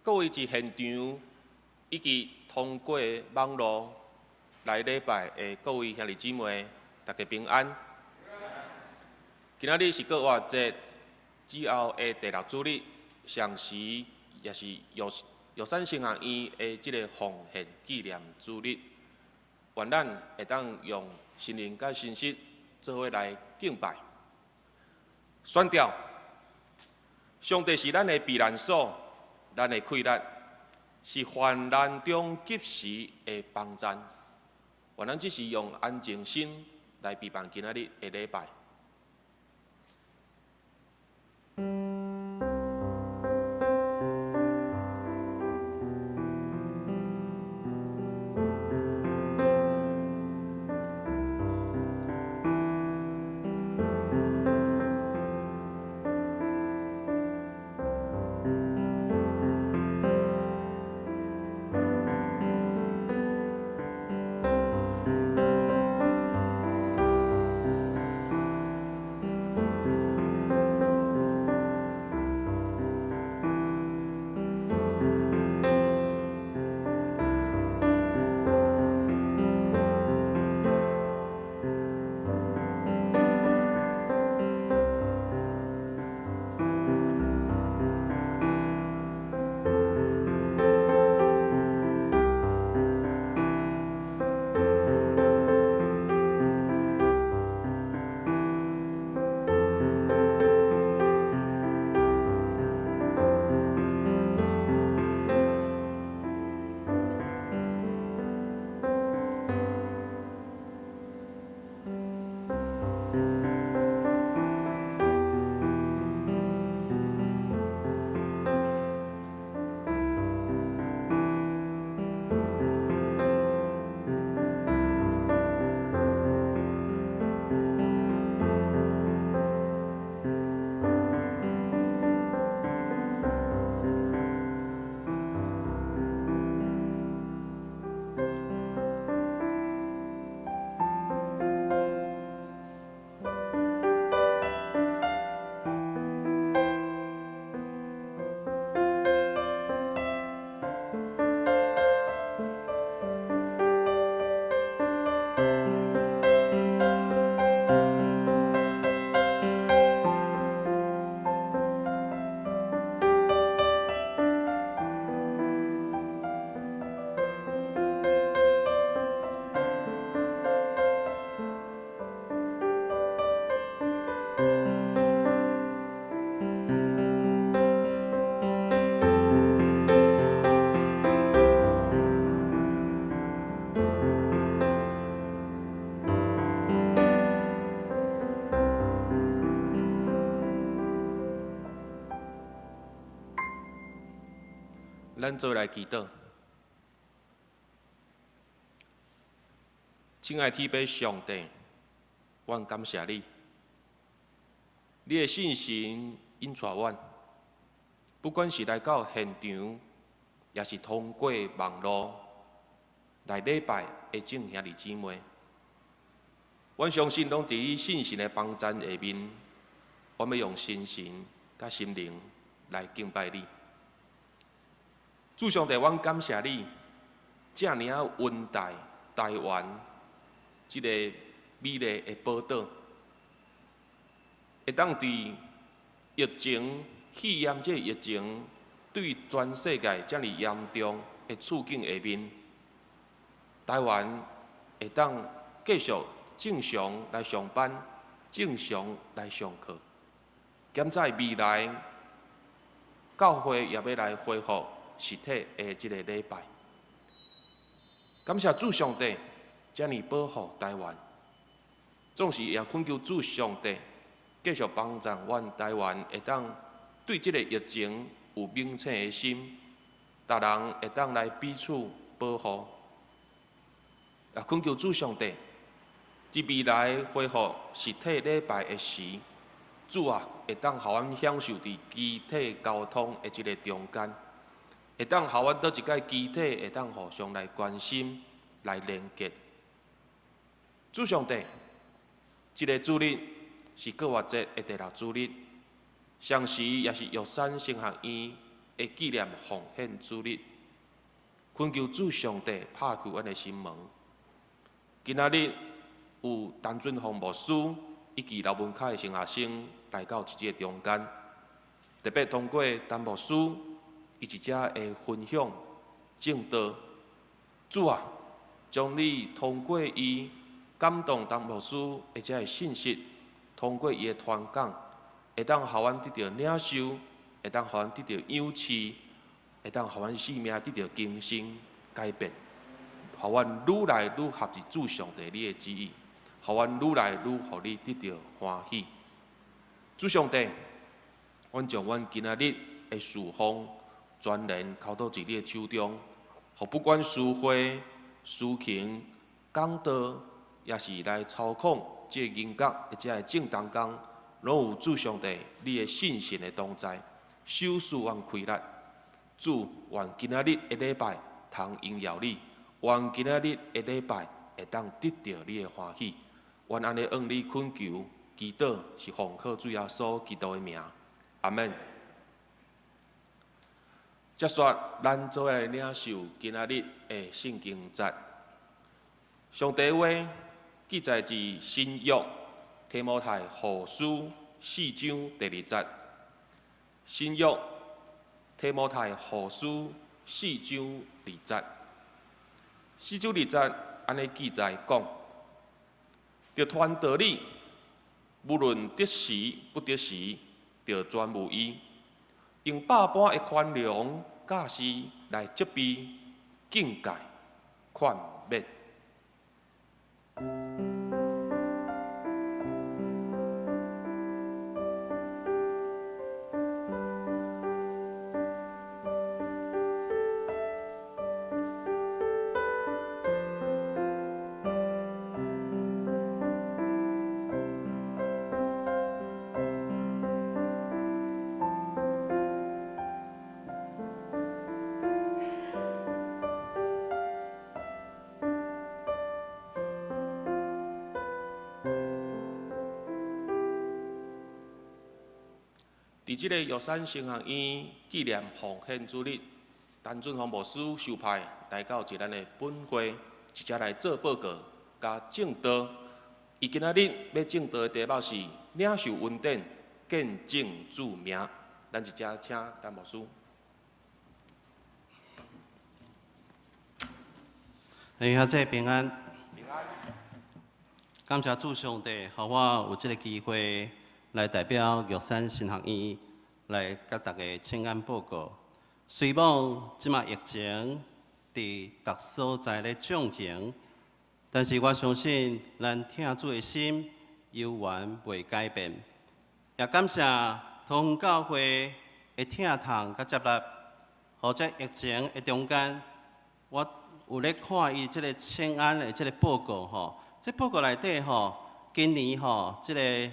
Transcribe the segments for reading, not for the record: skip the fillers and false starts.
各位伫现场以及通过网络来礼拜的各位兄弟姊妹，大家平安。今仔日是国外节之后的第6主日，上时也是药山圣学院的即个奉献纪念主日。愿咱会当用心灵甲心识做伙来敬拜。宣调，上帝是咱的避难所，咱的溃难，是患难中及时的帮赞。愿咱只是用安静心来陪伴今仔日的礼拜。咱做来祈祷，亲爱的天父上帝，阮感谢你，你的信心引带阮，不管是来到现场，也是通过网络来礼拜的众兄弟姊妹，阮相信拢伫你信心的帮赞下面，阮要用心神甲心灵来敬拜你。主上帝，阮感谢你，遮尔啊温带台湾即个美丽的宝岛，会当伫疫情肺炎这疫情对全世界遮尔严重的处境下面，台湾会当继续正常来上班，正常来上课。减在未来，教会也要来恢复实体的即个礼拜，感谢主上帝，遮尔保护台湾。总是也恳求主上帝继续帮助阮台湾，会当对即个疫情有明醒的心，逐人会当来彼此保护。也恳求主上帝，伫未来恢复实体礼拜的时，主啊，会当互阮享受伫机体交通的即个中间。会当互阮倒一个机体，会当互相来关心、来连结。主上帝，即个主日是国外节的第6主日，上时也是药山圣学院的纪念奉献主日，恳求主上帝拍开阮的心门。今仔日有陈俊宏牧师以及刘文凯的神学生来到即个中间，特别通过陈牧师伊一只的分享正道，主啊，将你通过伊感动陈牧师的这个信息，通过伊的传讲，会当互阮得到领受，会当互阮得到养赐，会当互阮生命得到更新改变，互阮愈来愈合入主上帝你的旨意，互阮愈来愈互你得到欢喜。主上帝，阮将阮今仔日的事奉全然交到伫你的手中，互不管师会、事情、讲道，也是来操控这个人格或者个正当工，拢有主上帝你的信心的同在，手使阮开力。主，愿今仔日的礼拜通荣耀你，愿今仔日的礼拜会当得到你的欢喜。愿安尼向你恳求，祈祷是奉靠主耶稣基督的名，阿门。接续，咱做来领受今仔日的圣经节。上帝话记载自新约提摩太后书4章第2节。新约提摩太后书4章2节。4章2节安尼记载讲，着传道理，无论得时不得时，着专务伊，用百般的宽容、教示来责备、警戒、劝勉。伫即个玉山神学院纪念奉献主日，陈俊宏牧师受派来到咱的本会，直接来做报告加证道。伊今仔日要证道的题目是领受恩典，见证主名。咱直接请陈牧师。兄弟平安。平安。感谢主上帝，互我有这个机会来代表玉山神学院来甲大家请安报告。虽望即马疫情伫各所在咧进行，但是我相信咱听主的心永远袂改变。也感谢同福教会的听堂甲接纳，或者疫情的中间，我有咧看伊即个请安的即个报告吼，这报告内底吼，今年吼即个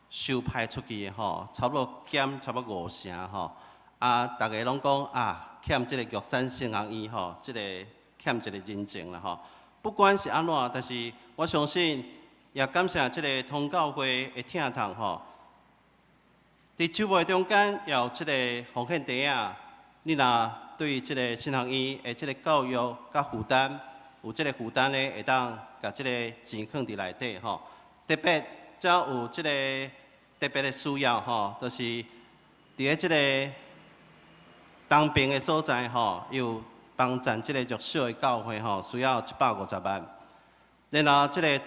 收派出去的吼，差不多减差不多5成吼。啊，大家拢讲啊，欠即个玉山神学院吼，即个欠一个人情啦吼。不管是安怎，但是我相信也感谢即个同教会的听堂吼。伫周末中间也有即个奉献地啊，你若对即个神学院的即个教育甲负担，有即个负担咧，会当甲即个钱放伫内底吼。特别则有即个特别的需要吼，就是伫咧即个东边的所在吼，有帮赞即个弱小的教会吼，需要150万。然后即个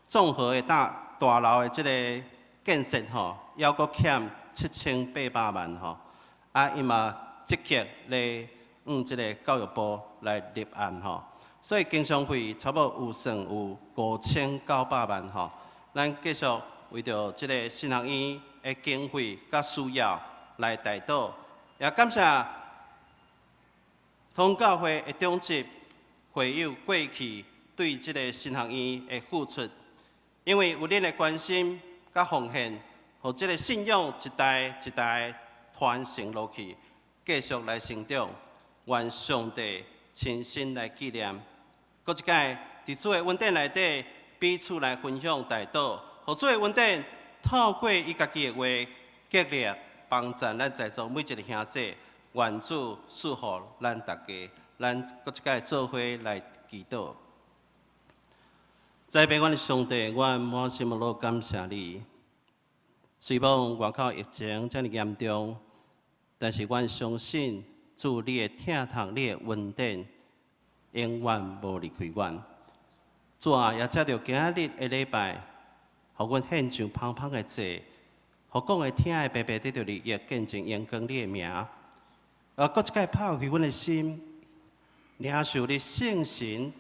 综合的大楼的即个建设吼，还阁欠7800万吼。啊，伊嘛积极咧即个教育部来立案吼，所以经常费差不多有算有5900万吼。咱继续为着即个神学院的经费甲需要来带导。也感谢同教会的长执会友过去对即个神学院的付出，因为有恁的关心甲奉献，互即个信仰一代一代传承落去，继续来成长。愿上帝亲身来纪念。搁一届伫主的恩典内底，彼此来分享带导，互主的恩典透过伊家己的话激励。帮赞咱在座每一个兄弟，愿主赐福咱大家。咱搁一摆做伙来祈祷。在北阮的上帝，阮满心落感谢你。虽望外口疫情遮尔严重，但是阮相信，主你的疼痛、你的恩典，永远无离开阮。主啊，也借着今日的礼拜，互阮献上芳芳的祭，互讲的听的白白得到利益，见证荣光你的名。搁一摆拍开阮的心，领受你圣神。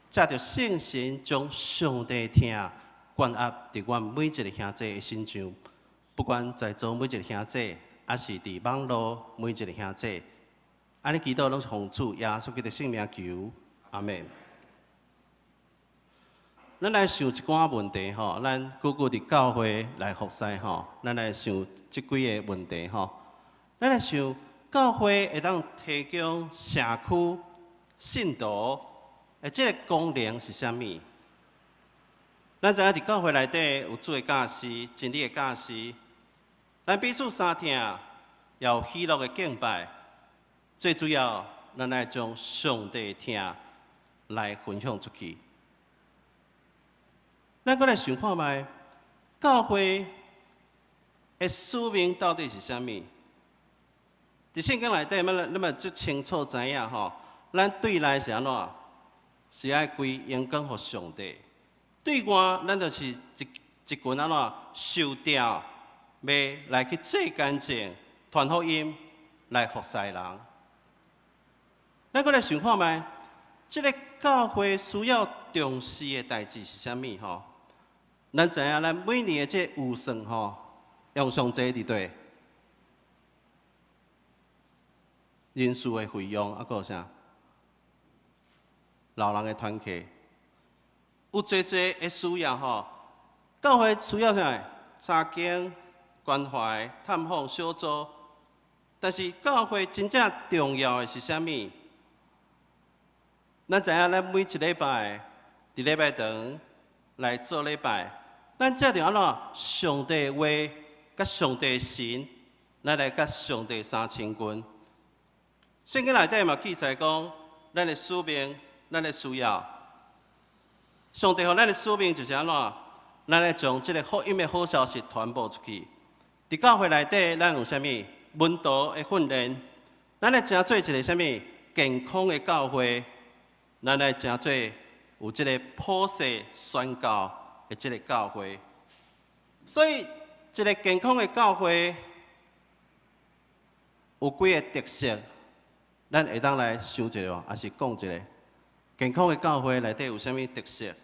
借着圣神将上帝听灌压伫阮每一个兄弟的心上，不管在座每一个兄弟，还是伫网络每一个兄弟，安尼祈祷拢是奉主耶稣基督的圣名求，阿门。咱来想一寡问题吼，咱久久伫教会来服侍吼，咱来想即几个问题吼，咱来想教会会当提供社区信徒。即个功能是啥物？咱知影伫教会内底有主的教师、真理的教师，咱彼此相听，也有喜乐的敬拜。最主要，咱来将上帝的听来分享出去。咱搁来想看觅，教会的使命到底是啥物？伫圣经内底，咱们就清楚知影吼，咱对内是安怎？是爱归荣光互上帝，对外咱就是一群安怎受调，要来去做见证、传福音，来服侍人。咱搁来想看觅，即个教会需要重视的代志是啥物吼？咱知影，咱每年的这预算吼，用上济伫对，人数的费用，还有啥？老人的团契，有侪的需要吼。教会需要啥？查经、关怀、探访小组。但是教会真正重要的是啥物？咱知影，咱每一礼拜伫礼拜堂来做礼拜，咱借着安怎上帝的话，甲上帝的神，咱来甲上帝相亲近。圣经内底嘛记载讲，咱的使命。咱的需要，上帝予咱的使命就是安怎？咱来将这个福音的好消息传播出去。伫教会内底，咱有啥物？门徒的训练，咱来成做一个啥物？健康的教会，咱来成做有这个普世宣教的这个教会。所以，一个健康的教会有几个特色，咱会当来想一下，还是讲一下？健康的教会内底有啥物特色？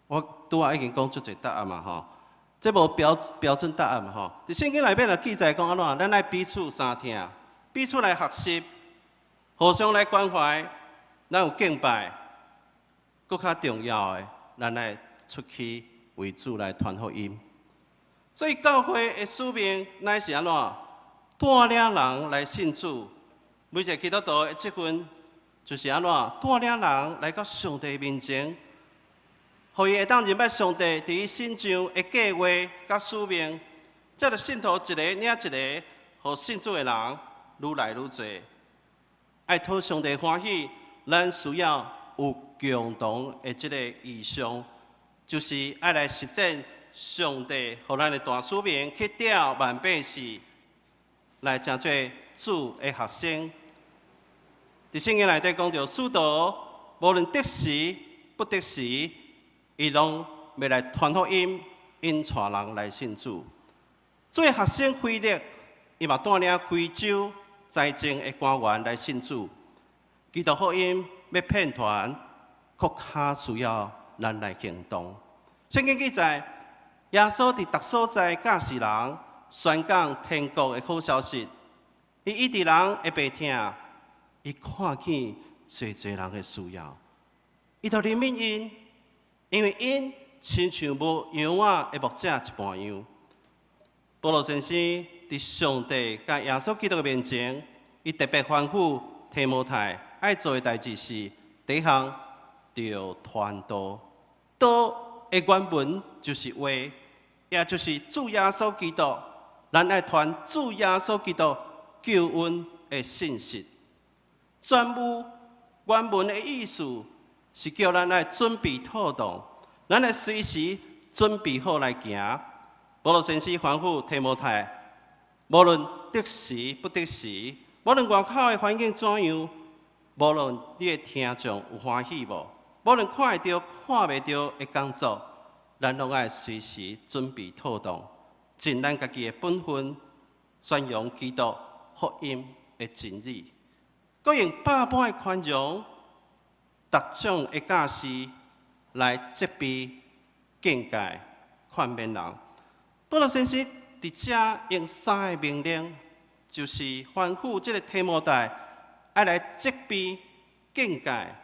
我拄仔已经讲出侪答案嘛吼，这无标准答案嘛吼。伫圣经内面就记载讲安怎，咱来彼此相听，彼此来学习，互相来关怀，咱有敬拜，搁较重要的，咱来出去为主来传福音。所以教会的使命乃是安怎？带领人来信主。每一个基督徒的职分，就是安怎带领人来到上帝面前，互伊会当认识上帝伫伊心上的计划甲使命，才着信徒一个领一个，互信主的人愈来愈多。爱讨上帝欢喜，咱需要有共同的这个意向，就是爱来实践上帝互咱的大使命，去调万百姓来成做主的学生。伫圣经内底讲到，使徒无论得时不得时，伊拢要来传福音，引带人来信主。做学生腓力，伊嘛带领非洲财政的官员来信主。基督福音要遍传，更较需要咱来行动。圣经记载，耶稣伫逐所在教示人，宣讲天国的好消息。伊医治人会病痛。伊看见侪人的需要，伊就怜悯因，因为因亲像无羊仔的牧者一般样。保罗先生伫上帝甲耶稣基督的面前，伊特别吩咐提摩太爱做的代志是：第一项，要传道。道的原文就是话，也就是主耶稣基督，咱爱传主耶稣基督救恩的信息。全部原文的意思是叫咱来准备妥当，咱来随时准备好来行。保罗先生吩咐提摩太，无论得时不得时，无论外口的环境怎样，无论你的听众有欢喜无，无论看会到看袂到的工作，咱拢爱随时准备妥当，尽咱家己的本分，宣扬基督福音的真理。佮用百般的宽容、逐种的教示来责备、警戒、劝勉人。保罗先生伫遮用3个命令，就是吩咐这个提摩太爱来责备、警戒、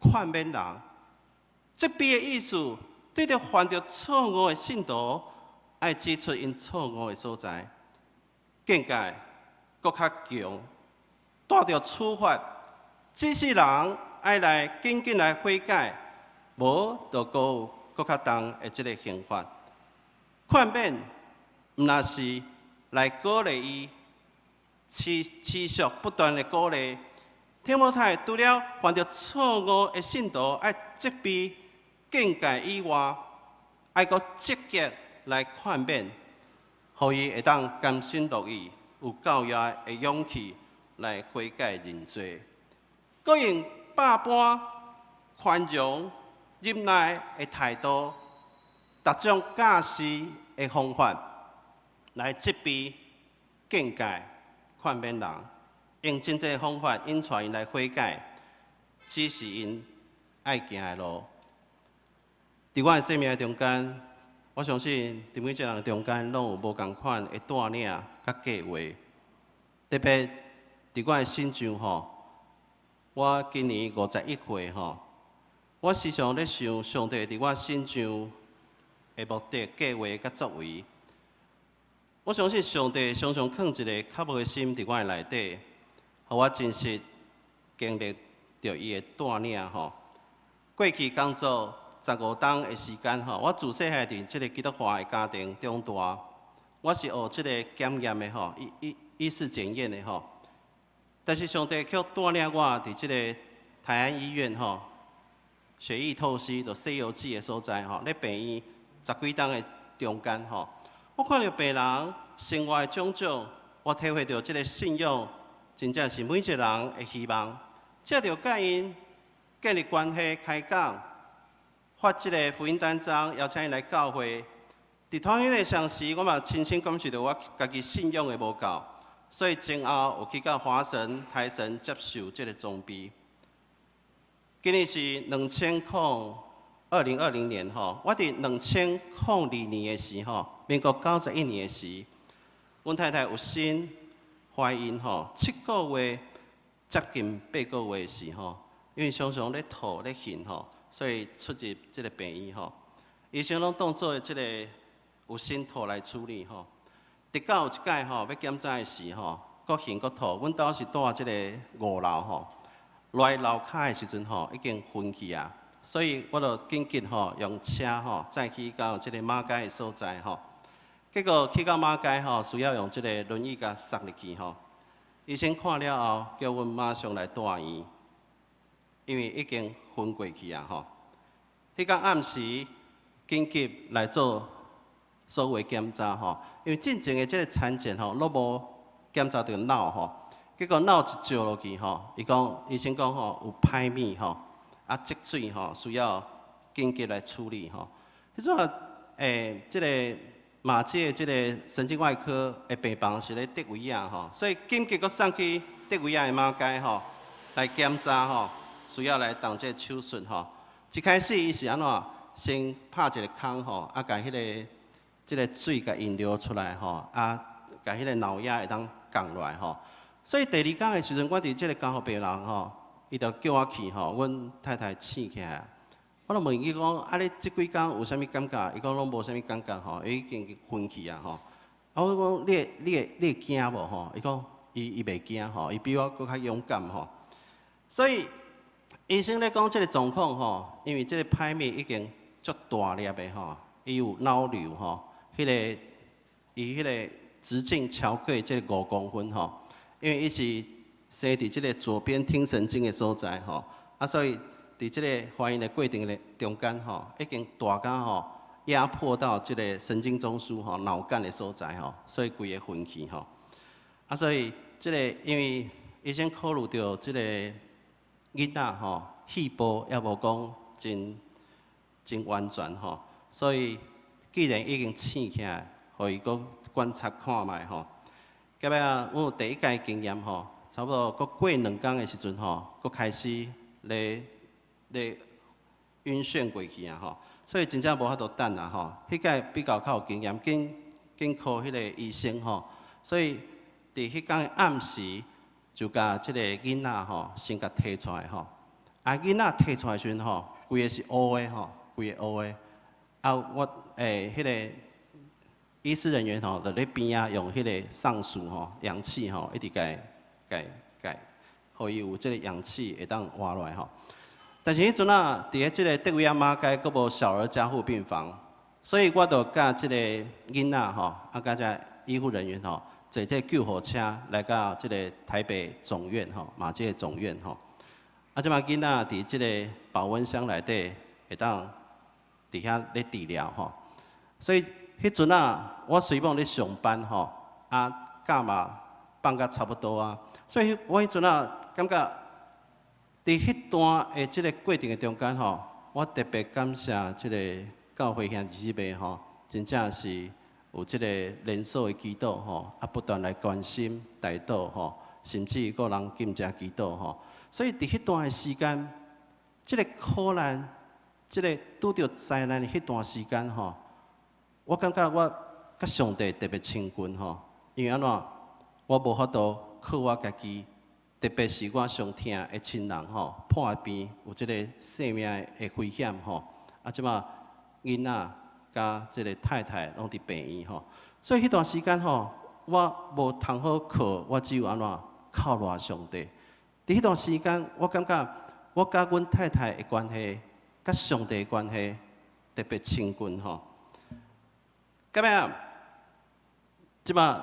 劝勉人。责备的意思，对着犯着错误的信徒，爱指出因错误的所在；警戒搁较强，带着处罚，指示人爱来紧紧来悔改，无就搁较重的这个刑罚。劝勉，毋那是来鼓励伊，持续不断的鼓励。提摩太除了犯着错误的信徒爱责备、警戒以外，爱搁积极来劝勉，互伊会当甘心乐意，有教育的勇气来悔改认罪。佮用百般宽容、忍耐的态度，逐种教示的方法来责备、警戒、劝勉人，用真济方法引带因来悔改，指示因爱行的路。伫我的生命中间，我相信伫每一个人中间，拢有无共款的带领甲计划。特别伫我的心上吼，我今年51岁吼，我时常咧想上帝伫我心上的目的、计划甲作为。我相信上帝常常放一个较无的心伫我的内底，互我真实经历着伊的带领吼。过去工作15冬的时间吼，我自细汉伫即个基督化的家庭长大，我是学即个检验的吼，医事检验的吼。但是上帝却带领我伫即个台安医院吼，血液透析着西游记的所在吼，咧病院10几冬的中间吼，我看到病人生活的种种，我体会到即个信仰真正是每一个人的希望。借着甲因建立关系、开讲，发即个福音单张，邀请因来教会。伫团圆的上时，我嘛亲身感受到我家己信仰的无够。所以前后有去到华神、台神接受这个装备。今年是2020年吼，我伫2002年的时候，民国91年的时，阮太太有心怀孕吼，7个月接近8个月的时候，因为常常咧吐咧痠吼，所以出入这个病院吼，医生拢当做这个有心吐来处理吼。直到有一摆吼，要检查的时吼，搁痠搁吐。阮兜是住即个5楼吼，落楼骹的时阵吼，已经昏去啊。所以我就紧急吼用车吼载去到即个马街的所在吼。结果去到马街吼，需要用即个轮椅甲塞入去吼。医生看了后，叫阮马上来住院，因为已经昏过去啊吼。迄天暗时紧急来做所有检查吼。因为进前的这个产检吼，拢无检查到脑吼，结果脑一照落去吼，医生讲吼有歹物吼，积水吼需要紧急来处理吼。迄阵这个马街的这个神经外科的病房是咧德维亚吼，所以紧急搁送去德维亚的马街吼来检查吼，需要来动这个手术吼。一开始伊是安怎先拍一个空吼，甲迄个。即个水甲引流出来吼，甲迄个脑压会当降落来吼。所以第2天的时阵，我伫即个监护病人吼，伊就叫我去吼，阮太太醒起来。我就问伊讲，你即几天有啥物感觉？伊讲拢无啥物感觉吼，伊已经昏去啊吼。我讲你会惊无吼？伊讲伊袂惊吼，伊比我搁较勇敢吼。所以医生咧讲即个状况吼，因为即个歹物已经足大粒的吼，伊有脑瘤吼。伊迄个直径超过即个5公分吼，因为伊是生伫即个左边听神经的所在吼，所以伫即个怀孕的过程的中间吼，已经大到吼压迫到即个神经中枢吼、脑干的所在吼，所以规个分去吼。所以即个因为医生考虑到即个囡仔吼细胞也无讲真完全吼，所以既然已经醒起来，互伊搁观察看卖吼。到尾啊，阮有第一届经验吼，差不多搁过2工的时阵吼，搁开始咧晕眩过去啊吼，所以真正无法度等啊吼。迄届比较较有经验，紧靠迄个医生吼，所以伫迄天的暗时就甲即个囡仔吼先甲摕出来吼。囡仔摕出来时阵吼，规个是乌的吼，规个乌的。我迄个医师人员吼，就咧边仔用迄个上输吼氧气吼，一直甲，互伊有即个氧气会当活落来吼。但是迄阵啊，伫咧即个德维亚马街佫无小儿加护病房，所以我就甲即个囡仔吼，甲遮医护人员吼，坐这救护车来到即个台北总院吼，马街总院吼。即摆囡仔伫即个保温箱内底会当伫遐咧治疗吼，所以迄阵啊，我随便咧上班吼，假嘛放甲差不多啊，所以我迄阵啊感觉。伫迄段的即个过程的中间吼，我特别感谢即个教会兄弟姊妹吼，真正是有即个连锁的祈祷吼，不断来关心带祷吼，甚至个人兼职祈祷吼。所以伫迄段的时间，即个苦难，即个拄着灾难的迄段时间吼，我感觉我甲上帝特别亲近吼，因为安怎，我无法度靠我家己。特别是我上疼的亲人吼，破病有即个性命的危险吼，即马囡仔甲即个太太拢伫病院吼，所以迄段时间吼，我无通好靠，我只有安怎靠赖上帝。伫迄段时间，我感觉我甲阮太太的关系，甲上帝的关系特别亲近吼。咁样，即马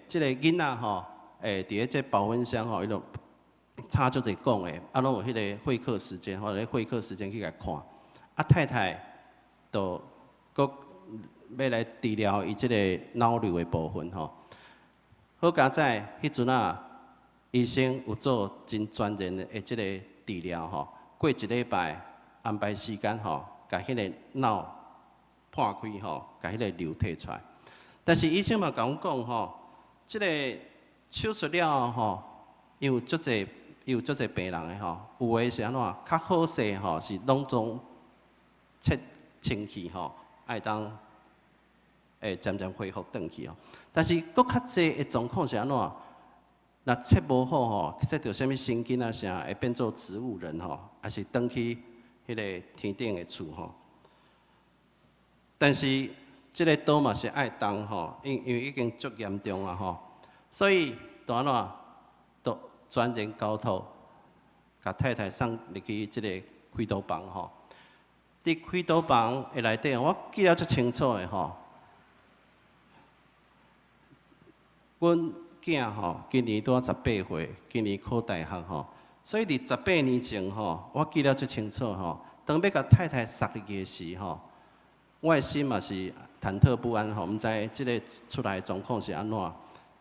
即个囡仔吼。伫咧这保温箱吼，伊就差足侪讲的，拢有迄个会客时间，或者会客时间去甲看。太太就搁要来治疗伊即个脑瘤的部分吼。好佳在迄阵啊，医生有做真专业的即个治疗吼。过一礼拜安排时间吼，甲迄个脑破开吼，甲迄个瘤摕出来。但是医生嘛甲阮讲吼，即个手术了吼，伊有足侪病人的吼，有诶是安怎较好势吼，是拢总切清气吼，爱当渐渐恢复转去哦。但是搁较侪的状况是安怎？若切无好吼，切到啥物神经啊啥，会变做植物人吼，还是转去迄个天顶的厝吼。但是即个刀嘛是爱动吼，因为已经足严重啊吼。所以，就安怎，就专人交托，甲太太送入去即个开刀房吼。伫开刀房的内底，我记得足清楚的吼。阮囝吼，今年拄18岁，今年考大学吼。所以伫18年前吼，我记得足清楚吼。当要甲太太送入去时吼，我的心嘛是忐忑不安吼，毋知即个出来的状况是安怎。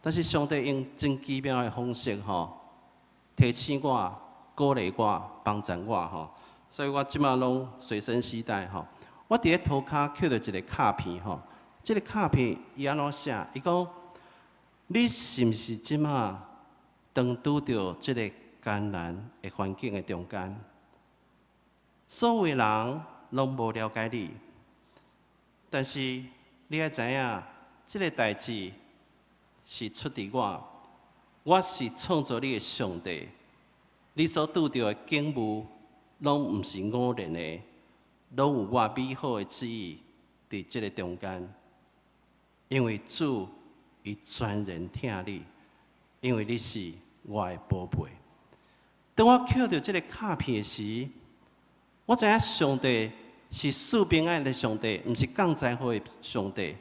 但是上帝用真奇妙的方式吼，提醒我、鼓励我、帮助我吼，所以我即马拢随身携带吼。我伫咧涂骹捡到一个卡片吼，即个卡片伊安怎写？伊讲：你是毋是即马当拄着即个艰难的环境的中间？所有人拢无了解你，但是你爱知影，即个代志。是出伫我是创造你的上帝，你所拄到的境遇，拢毋是偶然的，拢有我美好的旨意伫即个中间。因为主伊全然疼你，因为你是我的宝贝。当我捡到即个卡片时，我知影上帝是赐平安的上帝，毋是降灾祸的上帝。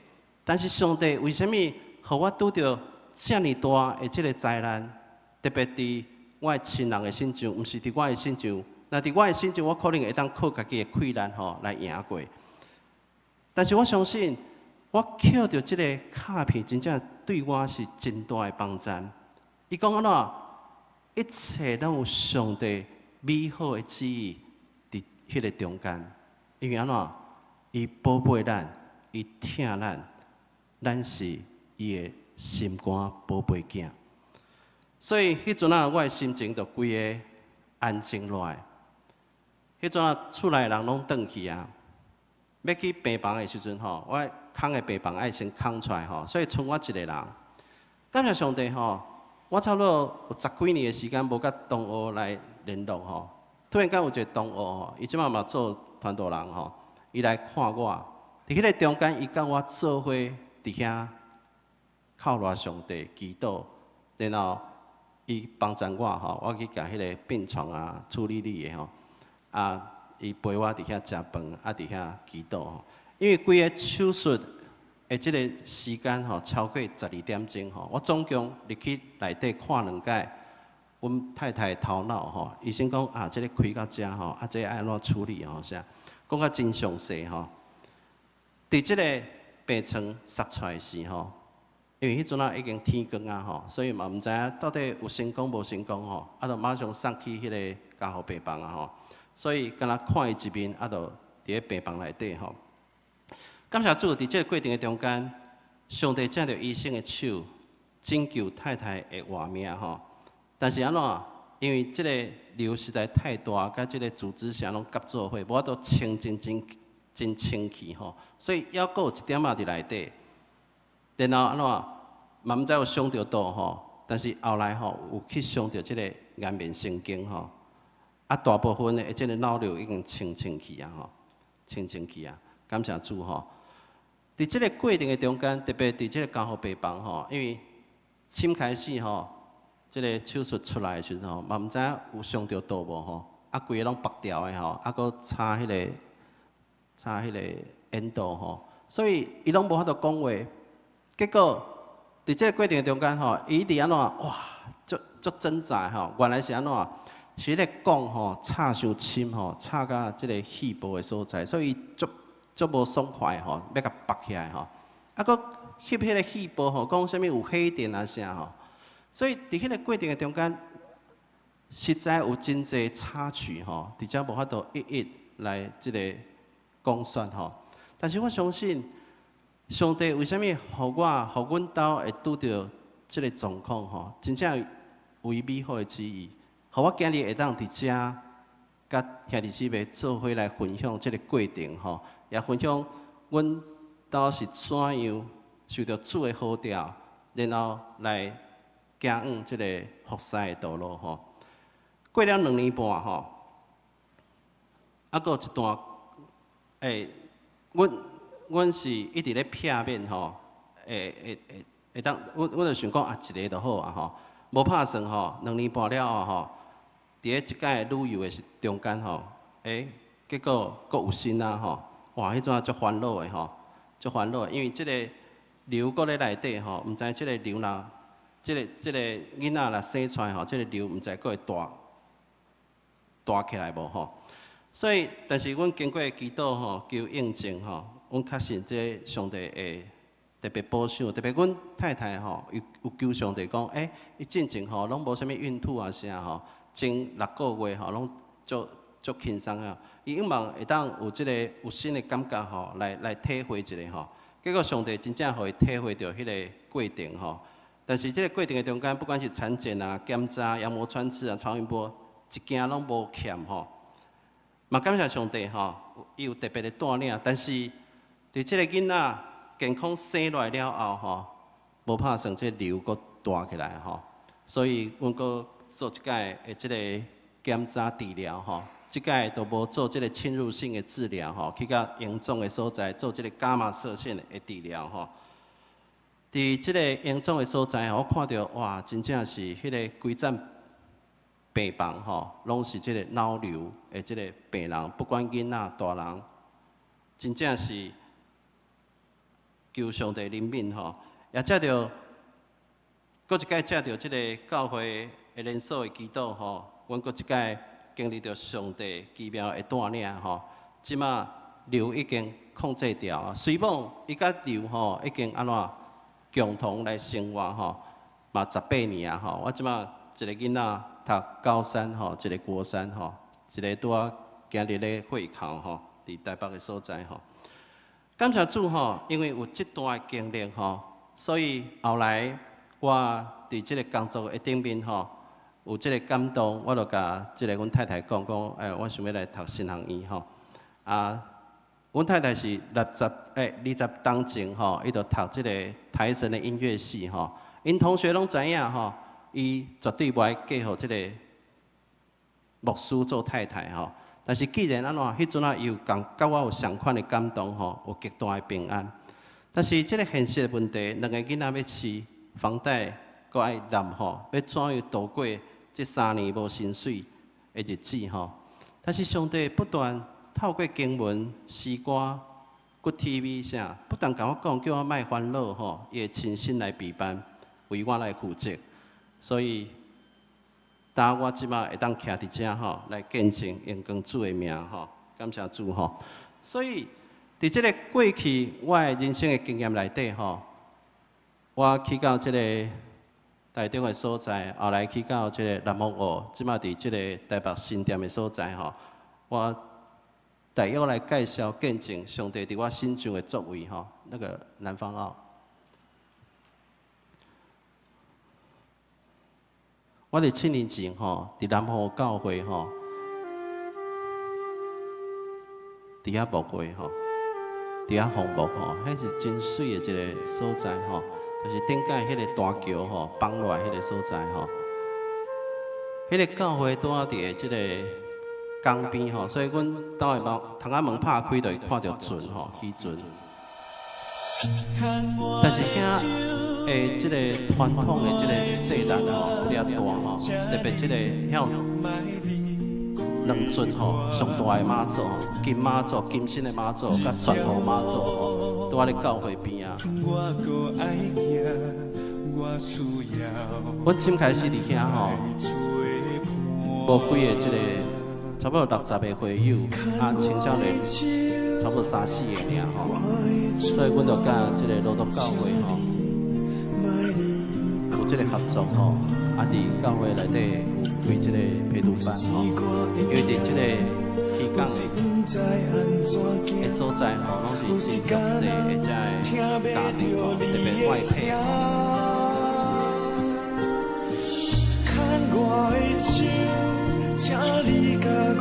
但是上帝为什么互我拄着遮尔大的即个灾难？特别伫我的亲人的身上，毋是伫我的身上。那伫我的身上，我可能会当靠家己的困难来赢过。但是我相信，我捡到即个卡片，真正对我是真大的帮助。伊讲安怎？一切拢有上帝美好的旨意伫迄个中间。因为安怎？伊宝贝咱，伊疼咱，咱是伊的心肝宝贝囝。所以迄阵啊，我的心情就规个安静落来。迄阵啊，厝内人拢转去啊。要去病房的时阵吼，我空的病房爱先空出来吼，所以剩我一个人。感谢上帝吼，我差不多有10几年的时间无甲同学来联络吼。突然间有一个同学吼，伊即马嘛做传道人吼，伊来看我。伫迄个中间，伊甲我做伙伫遐靠赖上帝祈祷，然后伊帮助我吼，我去甲迄个病床啊处理的吼，啊。伊陪我伫遐食饭，啊伫遐祈祷吼。因为规个手术的即个时间吼，超过12点钟吼。我总共入去内底看2届，阮太太头脑吼，医生讲啊，即个开到遮吼，啊，这爱安怎处理吼？啥？讲较真详细吼。伫即个病床杀出来时吼，因为迄阵啊已经天光啊吼，所以嘛毋知影到底有成功无成功吼，啊，就马上送去迄个加护病房啊吼。所以，敢若看伊一面，啊，就伫咧病房内底吼。感谢主，伫即个过程的中间，上帝借着医生的手拯救太太的活命吼。但是安怎？因为即个瘤实在太大，甲即个组织啥拢夹做伙，无法度清真清气吼。所以还阁有一点仔伫内底。然后安怎？嘛毋知有伤着倒吼，但是后来吼有去伤着即个颜面神经吼。啊，大部分的即个脑瘤已经清去啊吼，清去啊！感谢主吼。伫即个过程的中间，特别伫即个加护病房吼，因为深开始吼，即个手术出来的时阵吼，嘛毋知影有伤着倒无吼，啊，规个拢拔掉的吼，啊，搁插迄个引导吼，所以伊拢无法度讲话。结果伫即个过程的中间吼，伊伫安怎哇，足挣扎吼，原来是安怎？是咧讲吼，插伤深吼，插到即个肺部的所在，所以足无爽快吼，要甲拔起来吼。啊，搁翕迄个肺部吼，讲啥物有黑点啊啥吼。所以伫迄个过程的中间，实在有真侪插曲吼，伫遮无法度一来即个讲说吼。但是我相信，上帝为虾米互阮兜会拄着即个状况吼，真正有伊美好的旨意。互我今日会当伫遮，甲兄弟姊妹做伙来分享即个过程吼，也分享阮兜是怎样受到主的好调，然后来行往即个服侍的道路吼。过了2年半吼，啊，搁有一段，阮是一直咧片面吼，会当，阮就想讲啊，一个就好啊吼，无拍算吼，2年半了后吼。伫咧一届旅游的中间吼，结果阁有新啊吼，哇，迄阵足烦恼的吼，足烦恼的，因为即个瘤阁咧内底吼，毋知即个瘤若，即个囡仔若生出来吼，即个瘤毋知阁会大起来无吼。所以，但是阮经过祈祷吼，求应证吼，阮确信即上帝会特别保守，特别阮太太吼，有求上帝讲，伊进前吼拢无啥物孕吐啊啥吼。前6个月吼，拢足轻松啊！伊希望会当有即个有新的感觉吼，来体会一下吼。结果上帝真正互伊体会到迄个过程吼。但是即个过程的中间，不管是产检啊、检查、羊膜穿刺啊、超音波，一件拢无欠吼。嘛感谢上帝吼，伊有特别的带领。但是伫即个囡仔健康生落来了后吼，无拍算即瘤阁大起来吼，所以阮阁。做一届的即个检查治疗吼，即届都无做即个侵入性的治疗吼，去到严重的所在做即个伽马射线的治疗吼。伫即个严重的所在吼，我看到哇，真正是迄个规站病房吼，拢是即个脑瘤的即个病人，不管囡仔大人，真正是求上帝怜悯吼，也借着，搁一届借着即个教会的连锁的祈祷吼，阮搁一届经历着上帝奇妙的带领吼，即马流已经控制掉啊，随某伊甲流吼已经安怎共同来生活吼，嘛18年啊吼，我即马一个囡仔读高三吼，一个国三吼，一个拄啊今日咧会考吼，伫台北的所在吼。感谢主吼，因为有这段的经历吼，所以后来我伫即个工作的顶面吼，有即个感动，我就甲即个阮太太讲，我想要来读神学院吼。啊，阮太太是20当前吼，伊就读即个台神的音乐系吼。因同学拢知影吼，伊绝对袂嫁互即个牧师做太太吼。但是既然安怎，迄阵啊又甲我有相款的感动吼，有极大的平安。但是即个现实的问题，两个囡仔要饲，房贷搁爱揽吼，要怎样度过这3年无薪水的日子吼？但是上帝不断透过经文、诗歌、搁 TV 啥，不但甲我讲，叫我莫烦恼吼，伊会亲身来陪伴，为我来负责。所以，当我即马会当徛伫遮吼，来见证荣光主的名吼，感谢主吼。所以，伫即个过去我的人生的经验内底吼，我去到即个台中的所在，后来去到即个南木湖，即马伫即个台北新店的所在吼，我大约来介绍见证上帝伫我心中的作为吼，那个南方澳。我伫7年前吼，伫南湖教会吼，伫遐牧会吼，伫遐放牧吼，迄是真水的一个所在吼，就是顶界迄个大桥吼，放落来迄个所在吼。迄个教会拄啊伫即个江边吼，所以阮兜的窗仔门拍开，就会看到船吼，渔船。但是遐诶，即个传统的即个势力吼，比较大吼，特别即个遐两尊吼，上大的妈祖吼，金妈祖、金身的妈祖，甲玄佛妈祖吼，拄啊咧教会边啊。阮先开始伫遐吼，无几个即个差不多60个会友，啊，青少年差不多3、4个尔吼，所以阮就甲即个罗东教会吼。有即个合作吼，啊，伫教会内底有开即个陪读班吼，因为伫即个渔港的所在吼，拢是真弱势的遮个家庭吼，特别外配吼。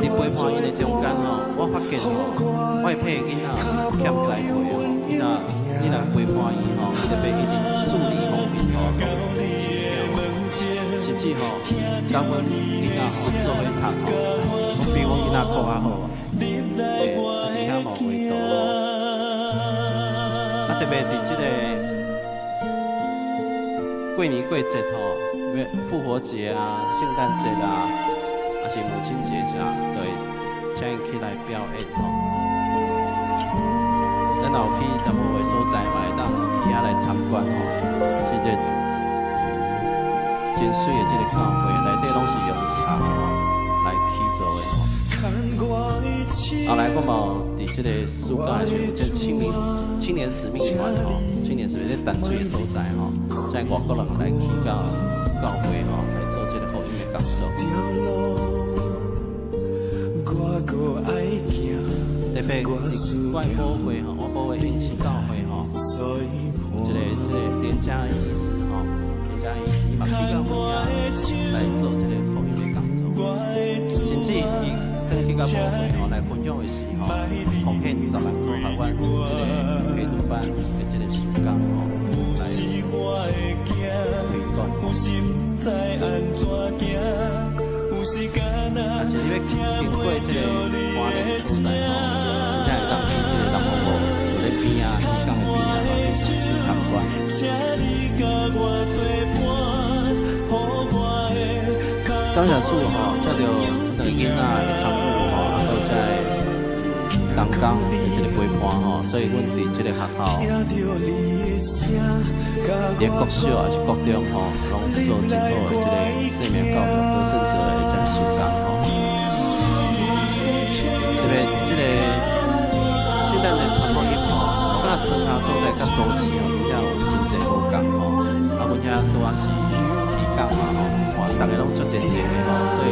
伫陪伴因的中间吼，我发现吼，外配的囡仔是欠栽培吼，你若陪伴伊吼，特别伊伫数理方面吼，甚至吼，甲阮囡仔吼做伙读吼，我比阮囡仔考较好啊，伫遐无画图吼，啊特别伫即个过年过节吼，复活节啊、圣诞节啊，还是母亲节啥，都会请伊起来表演吼。咱若有去南部的所在，嘛会当去遐来参观吼，是一个真水的即个教会，内底拢是用柴吼来起造的吼。后来我嘛伫即个暑假的时候，即青年使命团吼，青年使命在淡水的所在吼，在外国人来去到教会吼来做即个福音的工作。特别是外保会吼，外保会引起教会吼，有即个连家仪式吼，连家仪式伊嘛去到会啊来做即个福音的工作，甚至伊登去到保会吼来分享的时候，奉献10万块，互阮即个陪读班的即个时间吼来推广。但是你要经过这个花莲的所在吼，真正会当去这个南湖湖有咧边啊，渔港的边啊，去参观。感谢主吼，遮着两个囡仔的参与吼，啊，到遮人工的这个陪伴吼，所以阮伫这个学校，伫国小还是国中吼，拢做真好的这个生命教育得胜者的这个事工吼。特别这个现在的传统音吼，我感觉庄下所在甲都市吼，真正有真济无共吼。啊，阮遐拄仔是义工嘛吼，哇，大家拢足热情的吼，所以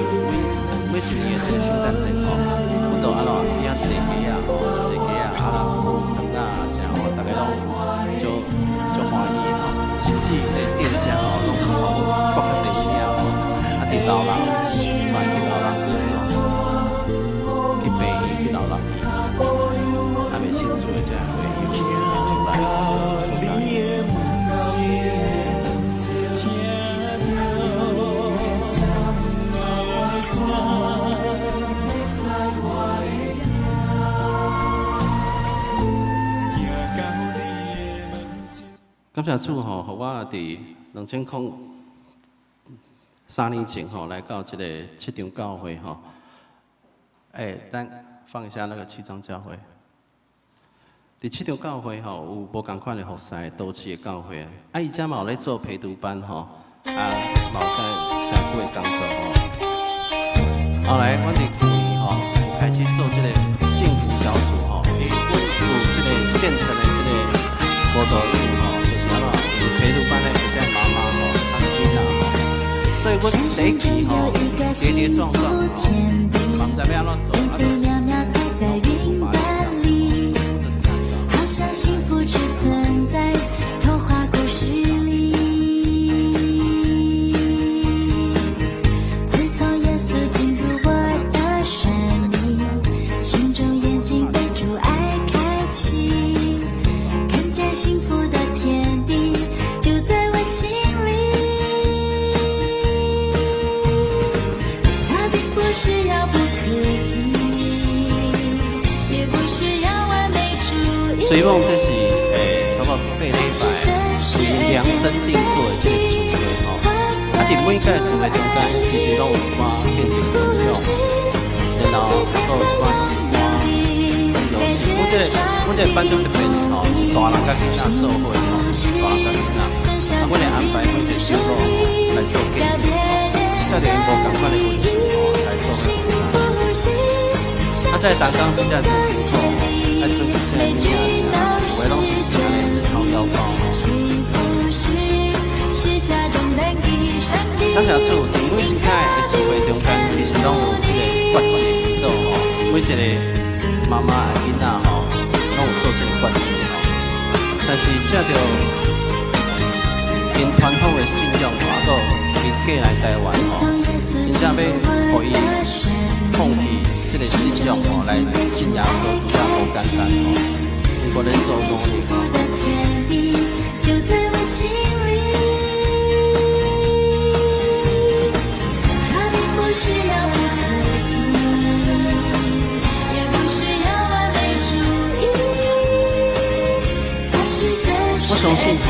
每一年的这个圣诞节吼，阮都安怎去遐踅街啊吼，踅街啊，啊啦有糖啊啥吼，大家拢足欢喜的吼，甚至迄个店家吼，拢互阮搁较济钱吼，啊，伫老人带去老人院吼，去病院去老人院，还袂信主的这样会有出来，不介意。感谢主吼，互我伫2003年前吼来到这个七场教会吼。咱放一下那个七张教会。伫七场教会吼有无共款的服侍都市的教会啊，伊遮嘛有咧做陪读班吼，嘛有在社区的工作吼。后来阮伫去年吼有开始做这个幸福小组吼，因为阮有这个县城的这个辅导员吼。陪读班的有在妈妈吼，他们囡仔吼，所以阮第一期吼跌跌撞撞吼，嘛毋知要安怎做，啊就是好像幸福只存在童话故事里。自从耶稣进入我的生命，心中眼睛被主爱开启，看见幸福的天地。是遥不可及，也不是要完美主义。所以讲这是差不多8礼拜，为量身定做的这个主题吼。啊，伫每届主题中间，其实拢有一寡变成分享，然后还佫有一寡诗歌、游戏。我这个班长特别吼，是大人甲囡仔做伙吼，大人甲囡仔。啊，我来安排每一个小组来做见证吼，才着用无共款的文字吼。啊，在打钢实在真辛苦吼，爱做这个物件啥，有诶拢是真安尼自掏腰包吼。感谢主，伫每一届的聚会中间，其实拢有这个决志的祈祷吼，每一个妈妈囡仔吼，拢有做这个决志吼。但是这着因传统的信仰吼，啊，搁因过来台湾吼，真正要互伊放弃这个信仰吼，来信仰说比较无简单吼。如果能做努力吼。我相信吼，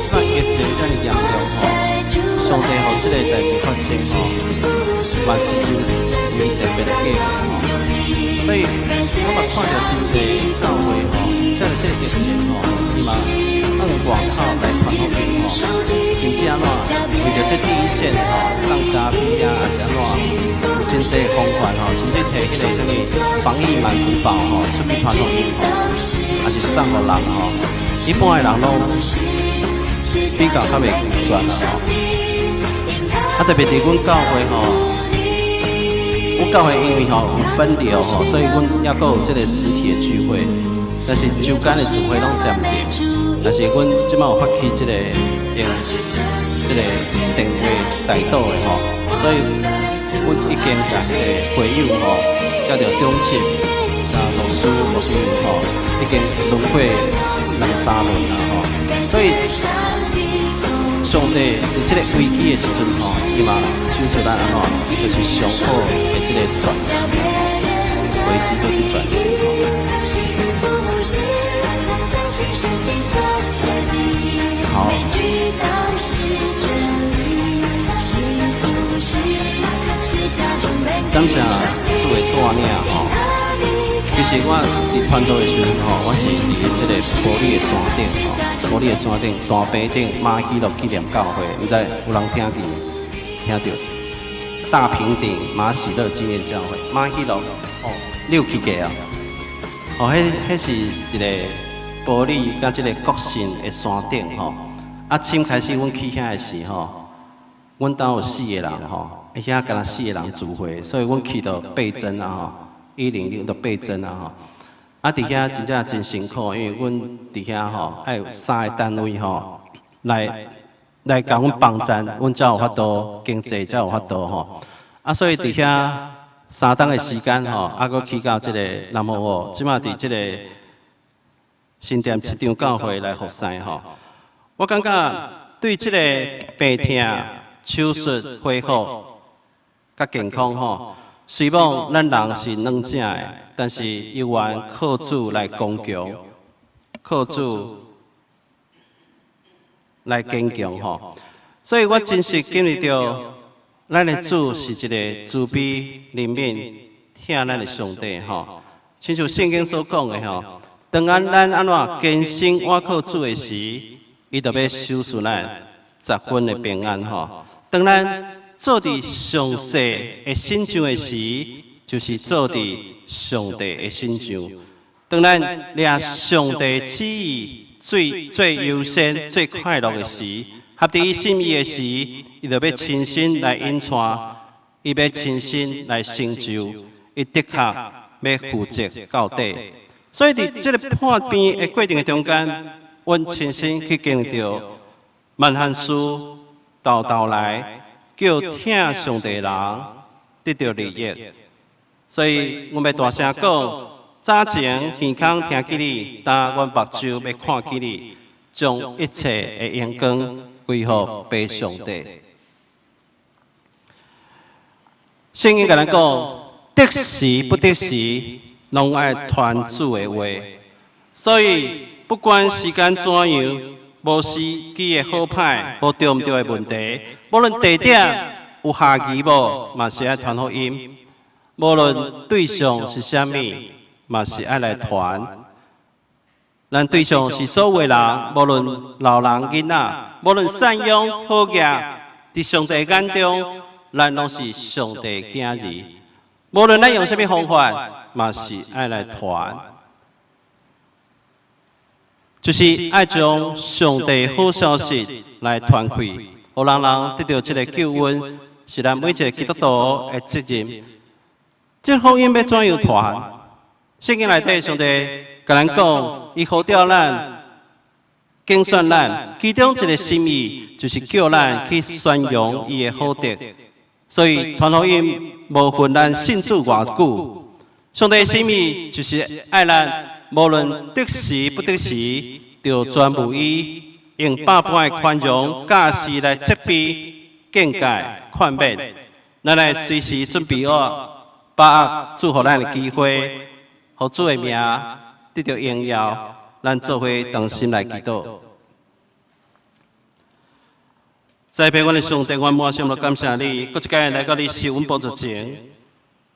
即摆疫情遮尔严重吼，上帝吼即个代志发生吼，嘛是有特别的计划吼。所以我嘛看到真济教会吼，遮个即个疫情吼，伊嘛按外口来传福音吼，甚至安怎为着这第一线吼，送咖啡啊，还是安怎，有真济方法吼，甚至摕迄个什么防疫满福包吼，出去传福音吼，还是送互人吼。一般的人拢比较较袂全啦吼，啊特别伫阮教会吼，阮教会因为吼有分流吼，所以阮也阁有即个实体的聚会，但是周间的聚会拢暂停。但是阮即摆有发起即个用即个电话代祷的吼，所以阮已经甲迄个会友吼，叫着中心啊牧师吼，已经轮过2、3轮啦吼，所以上帝伫即个危机的时阵吼，伊嘛手出咱吼，就是上好的即个转型啦吼，危机就是转型吼。好，感谢诸位带领吼。其实实我伫团队的时阵吼，我是伫即个玻璃的山顶吼，玻璃的山顶大坪顶马喜乐纪念教会，毋知有人听到？大坪顶马喜乐纪念教会，马喜乐哦，6期个啊，哦，迄是一个玻璃甲即个国信的山顶吼。啊，深开始阮去遐的时吼，阮兜有4个人吼，遐敢若4个人聚会，所以阮去到倍增啊吼，106到倍增啊吼。啊，伫遐真正真辛苦，因为阮伫遐吼，爱有3个单位吼来甲阮帮衬，阮才有法度经济，才有法度吼。啊，所以伫遐3天的时间吼，啊，搁去到即个南湖哦，即马伫即个新店市场教会来服侍吼。我感觉对即个病痛、手术恢复甲健康吼，虽望咱人是软正的，但是犹原靠主来刚强，靠主来坚强吼。所以我真实经历到，咱的主是一个慈悲怜悯、疼咱的上帝吼。亲像圣经所讲的吼，当咱安怎坚信倚靠主的时，伊就要守护咱10分的平安吼。当咱做伫上帝的心上的时，就是做伫上帝的心上。当咱掠上帝旨意最优先、最快乐的时，合伫伊心意的时，伊就要亲身来引带，伊要亲身来成就，伊的确要负责到底。所以伫这个判边的过程中间，阮亲身去经历到万汉书道来，叫听上帝人得到利益。所以阮要大声讲，早前耳孔听见你，但阮目睭要看见你，将一切的阳光归乎俾上帝。圣经甲咱讲，得时不得时，拢爱传主的话。所以不管时间怎样，无时机的好歹，无对唔对的问题，无论地点有下棋无，嘛是爱传福音。无论对象是啥物，嘛是爱来传。咱对象是所有人，无论老人囡仔，无论善用好业，伫上帝眼中，咱拢是上帝囝儿。无论咱用啥物方法，嘛是爱来传。就是爱将上帝好消息来传开，互人得到这个救恩，是咱每一个基督徒的责任。这福音要怎样传？圣经内底上帝甲咱讲，伊呼召咱、竞选咱，其中一个心意就是叫咱去宣扬伊的好德。所以传福音无分咱信主偌久，上帝的心意就是爱咱。无论得时不得时，就专务伊，用百般的宽容、假释来责备、劝戒、劝勉，咱来随时准备好，把握祝福咱的机会，互主的名得到荣耀。咱做伙同心来祈祷。栽培阮的上帝，阮满心感谢你，搁一届来到你受阮宝座前，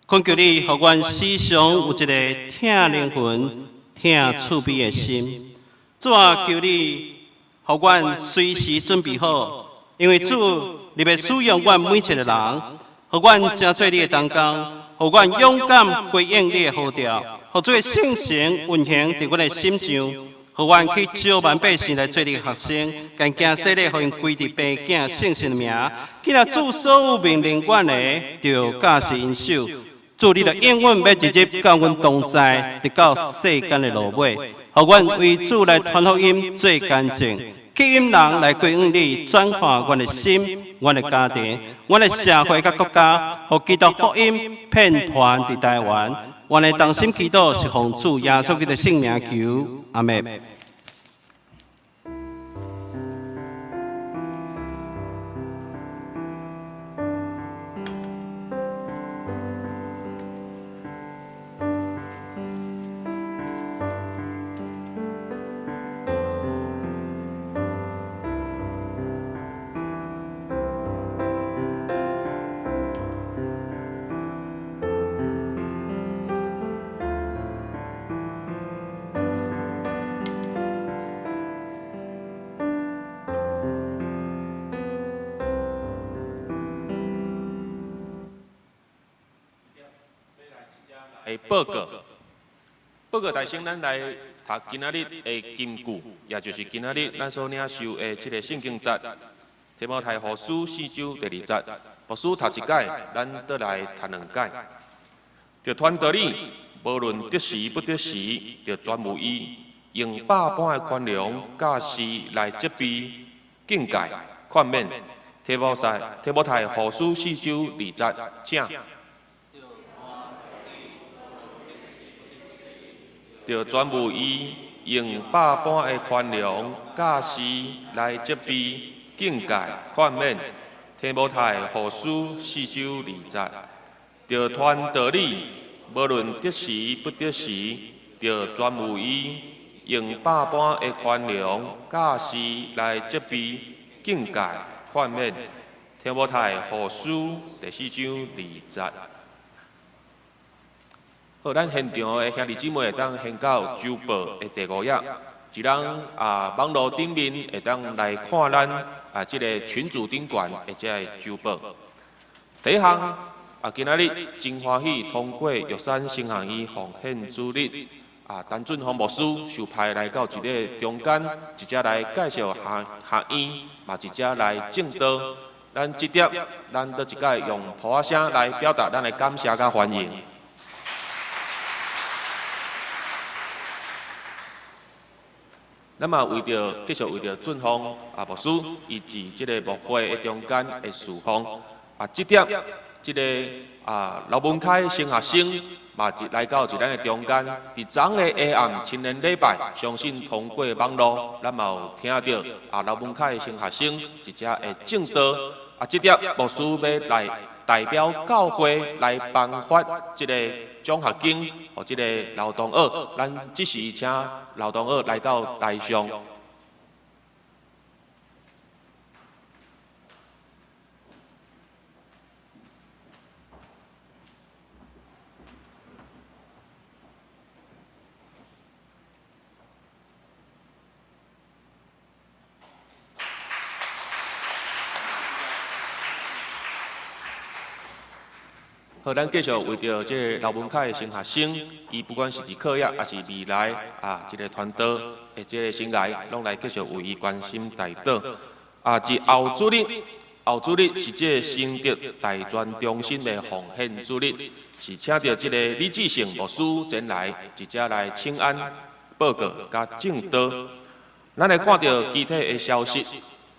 恳求你，互阮时常有一个疼灵魂。听慈悲的心，主啊，求你，互阮随时准备好，因为主，你要使用阮每一个人，互阮成做你的同工，互阮勇敢回应你的号召，互主的圣神运行伫阮的心上，互阮去招万百姓来做你的学生，干惊洗礼，互因归伫病囝圣神的名，今日主所有命令阮的，就假是因手。主你的应允要直接到阮同在，直到世间的落尾，互阮为主来传福音做见证，吸引人来归向你，转化阮的心、阮的家庭、阮的社会甲国家，互基督福音遍传伫台湾。阮的同心祈祷是奉主耶稣基督的圣名求，阿门。的报告。报告大先，咱来读今仔日的金句，也就是今仔日咱所领受的这个圣经节。提摩太后书4章第2节，牧师读一解，咱倒来读2解。着传道理，无论得时不得时，着专无伊，用百般的宽容、教示来责备、警戒、劝勉。提摩太后书4章2节，请。着全无伊，用百般的宽容、教示来责备、警戒、劝勉。提摩太后书4章2节，着传道理，无论得时不得时，着全无伊，用百般的宽容、教示来责备、警戒、劝勉。提摩太后书第4章2节。好，咱现场的兄弟姊妹会当献到周报的第5页，一人网络顶面会当来看咱这个群组顶悬的这个周报。第一项今仔日真欢喜通过玉山圣行医奉献主日陈俊宏牧师受派来到这个中间，一只来介绍学院，嘛一只来正道。咱这点，咱倒一摆用普话声来表达咱的感谢甲欢迎。咱嘛继续为着俊峰牧师以及这个牧会的中间的事奉这点，这个老文开新学生嘛来到咱的中间，伫昨的下暗青年礼拜，相信通过网络，咱嘛有听到老文开新学生一只的正道这点牧师要来代表教会来颁发这个奖学金，和这个劳动二，咱即时请劳动二来到台上。好，咱继续为着这个老文凯的新学生，伊不管是课业，还是未来这个传道的这个生涯，拢来继续为伊关心代祷。至后主日是这个新德大专中心的奉献主日，是请到这个李志胜牧师前来，一只来请安报告甲正道。咱来看到具体的消息，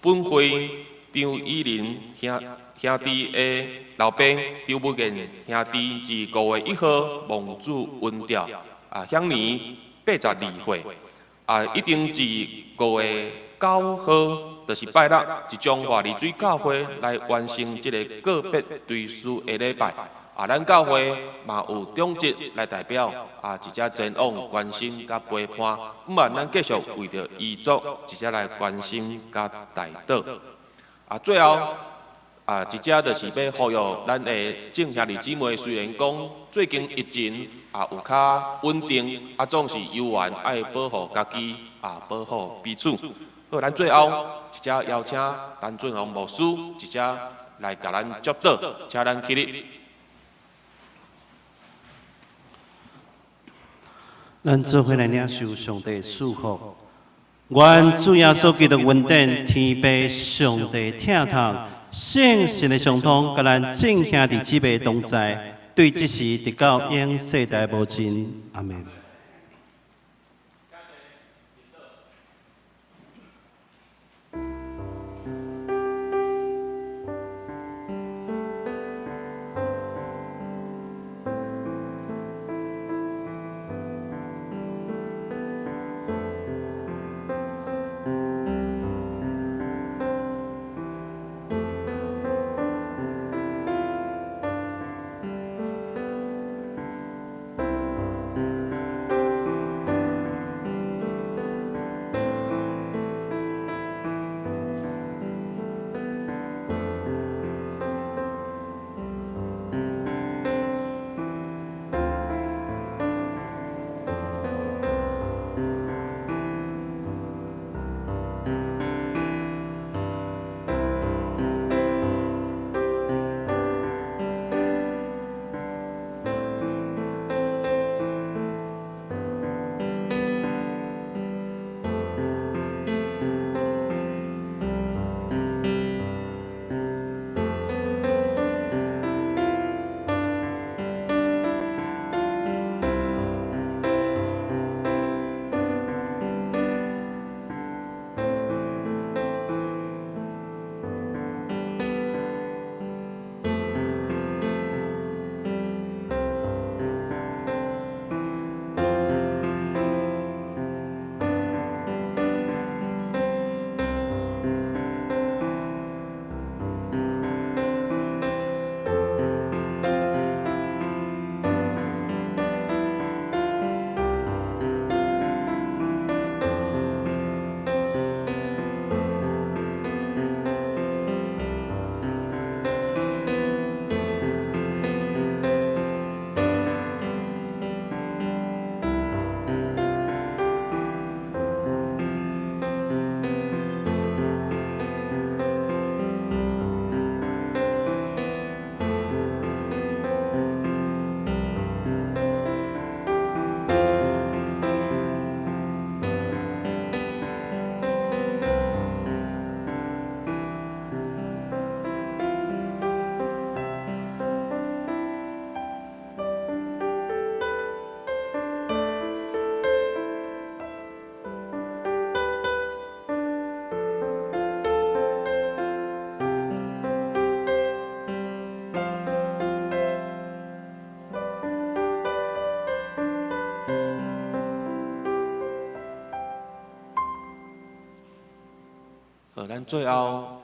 本会张以林兄弟的老爸张武健兄弟自5月1号蒙主温调享年82岁一定自5月9号，就是拜六，一中华丽水教会来完成这个个别追思的礼拜咱教会嘛有中职来代表一只前往关心甲陪伴，咱继续为着遗族一只来关心甲代祷最后。一只就是要呼吁咱的众兄弟姊妹，虽然讲最近疫情有较稳定，总是犹原爱保护家己，保护彼此。好，咱最后一只邀请陈俊宏牧师一只来甲咱祝祷，请咱起立。咱做伙来领受上帝的祝福。愿主耶稣基督恩典、天父上帝疼痛。圣神的相通，甲咱众兄弟姊妹同在，对即时直到永世代无尽。阿门。咱最后